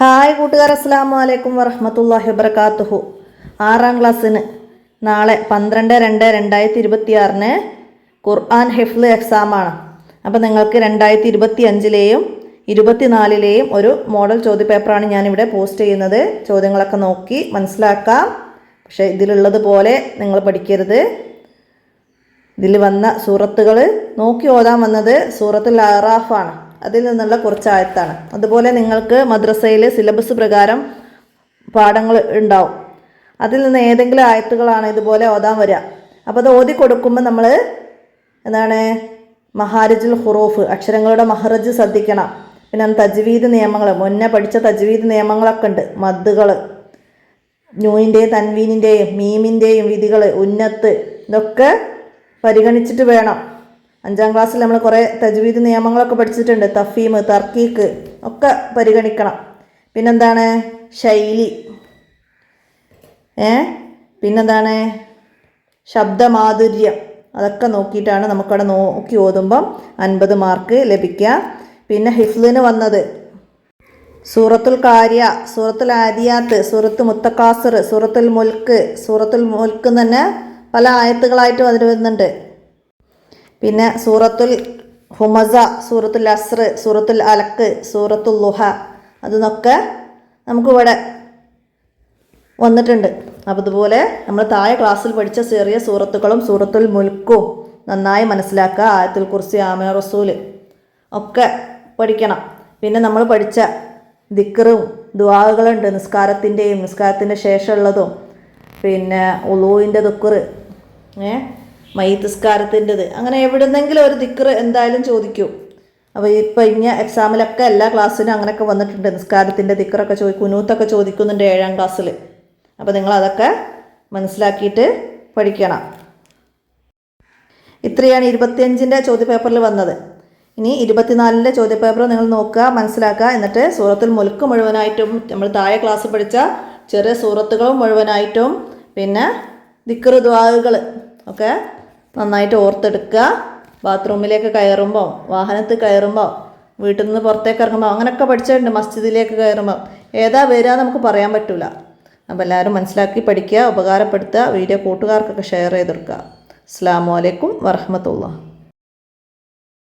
Hi കൂട്ടുകാർ, അസ്സലാമു അലൈക്കും വറഹ്മത്തുള്ളാഹി വബറകാതുഹു. 6ാം ക്ലാസ്സിന് നാളെ 12/2/2026 ഖുർആൻ ഹിഫ്ള് എക്സാമാണ്. അപ്പോൾ നിങ്ങൾക്ക് 2025-ലെയും 2024-ലെയും ഒരു മോഡൽ ചോദ്യപേപ്പറാണ് ഞാനിവിടെ പോസ്റ്റ് ചെയ്യുന്നത്. ചോദ്യങ്ങളൊക്കെ നോക്കി മനസ്സിലാക്കാം. പക്ഷേ ഇതിലുള്ളതുപോലെ നിങ്ങൾ പഠിക്കരുത്. ഇതിൽ വന്ന സൂറത്തുകൾ നോക്കി ഓതാൻ വന്നത് സൂറത്തുൽ അറാഫാണ്. അതിൽ നിന്നുള്ള കുറച്ച് ആയത്താണ്. അതുപോലെ നിങ്ങൾക്ക് മദ്രസയിൽ സിലബസ് പ്രകാരം പാഠങ്ങൾ ഉണ്ടാവും. അതിൽ നിന്ന് ഏതെങ്കിലും ആയത്തുകളാണ് ഇതുപോലെ ഓതാൻ വരിക. അപ്പോൾ അത് ഓതി കൊടുക്കുമ്പോൾ നമ്മൾ എന്താണ് മഹാരജുൽ ഹുറൂഫ്, അക്ഷരങ്ങളുടെ മഹറജ് ശ്രദ്ധിക്കണം. പിന്നെ തജ്വീദ് നിയമങ്ങൾ, മുന്നേ പഠിച്ച തജ്വീദ് നിയമങ്ങളൊക്കെ ഉണ്ട്. മദ്ദുകൾ, നൂനിൻ്റെയും തൻവീനിൻ്റെയും മീമിൻ്റെയും വിധികൾ, ഉന്നത്ത്, ഇതൊക്കെ പരിഗണിച്ചിട്ട് വേണം. 5ാം ക്ലാസ്സിൽ നമ്മൾ കുറേ തജ്വീദ് നിയമങ്ങളൊക്കെ പഠിച്ചിട്ടുണ്ട്. തഫീം, തർക്കീക്ക് ഒക്കെ പരിഗണിക്കണം. പിന്നെന്താണ് ശൈലി, പിന്നെന്താണ് ശബ്ദമാധുര്യം, അതൊക്കെ നോക്കിയിട്ടാണ് നമുക്കവിടെ നോക്കി ഓതുമ്പം 50 മാർക്ക് ലഭിക്കുക. പിന്നെ ഹിഫ്ലിന് വന്നത് സൂറത്തുൽ കാരിയ, സൂറത്തുൽ ആദിയാത്ത്, സൂറത്ത് മുത്തക്കാസിർ, സൂറത്തുൽ മുൽക്ക് തന്നെ പല ആയത്തുകളായിട്ടും അതിൽ വരുന്നുണ്ട്. പിന്നെ സൂറത്തുൽ ഹുമസ, സൂറത്തുൽ അസ്ർ, സൂറത്തുൽ അലക്ക്, സൂറത്തുൽ ലുഹ, അതൊക്കെ നമുക്കിവിടെ വന്നിട്ടുണ്ട്. അപ്പോൾ അതുപോലെ നമ്മൾ താഴെ ക്ലാസ്സിൽ പഠിച്ച ചെറിയ സൂറത്തുകളും സൂറത്തുൽ മുൽക്കും നന്നായി മനസ്സിലാക്കുക. ആയത്തുൽ കുർസി, ആമന റസൂൽ ഒക്കെ പഠിക്കണം. പിന്നെ നമ്മൾ പഠിച്ച ദിക്റും ദുആകളുണ്ട്, നിസ്കാരത്തിൻ്റെയും നിസ്കാരത്തിൻ്റെ ശേഷമുള്ളതും, പിന്നെ ഉളൂവിൻ്റെ ദിക്റ്, മയ്യിത്ത് നിസ്കാരത്തിൻ്റെത്, അങ്ങനെ എവിടുന്നെങ്കിലും ഒരു ദിക്റ് എന്തായാലും ചോദിക്കും. അപ്പോൾ ഇപ്പോൾ ഇനി എക്സാമിലൊക്കെ എല്ലാ ക്ലാസ്സിനും അങ്ങനെയൊക്കെ വന്നിട്ടുണ്ട്. നിസ്കാരത്തിൻ്റെ ദിക്റൊക്കെ കുനൂത്തൊക്കെ ചോദിക്കുന്നുണ്ട് 7ാം ക്ലാസ്സിൽ. അപ്പോൾ നിങ്ങളതൊക്കെ മനസ്സിലാക്കിയിട്ട് പഠിക്കണം. ഇത്രയാണ് 25-ൻ്റെ ചോദ്യപേപ്പറിൽ വന്നത്. ഇനി 24-ൻ്റെ ചോദ്യപേപ്പർ നിങ്ങൾ നോക്കുക, മനസ്സിലാക്കുക. എന്നിട്ട് സൂറത്തുൽ മുൽക്ക് മുഴുവനായിട്ടും, നമ്മൾ താഴെ ക്ലാസ് പഠിച്ച ചെറിയ സൂറത്തുകളും മുഴുവനായിട്ടും, പിന്നെ ദിക്റ് ദുആകൾ ഒക്കെ നന്നായിട്ട് ഓർത്തെടുക്കുക. ബാത്റൂമിലേക്ക് കയറുമ്പോൾ, വാഹനത്തിൽ കയറുമ്പോൾ, വീട്ടിൽ നിന്ന് പുറത്തേക്ക് ഇറങ്ങുമ്പോൾ, അങ്ങനെയൊക്കെ പഠിച്ചിട്ടുണ്ട്. മസ്ജിദിലേക്ക് കയറുമ്പോൾ ഏതാ വരിക നമുക്ക് പറയാൻ പറ്റില്ല. അപ്പോൾ എല്ലാവരും മനസ്സിലാക്കി പഠിക്കുക, ഉപകാരപ്പെടുത്തുക. വീഡിയോ കൂട്ടുകാർക്കൊക്കെ ഷെയർ ചെയ്തെടുക്കുക. അസ്സലാമു അലൈക്കും വറഹ്മത്തുള്ളാഹി.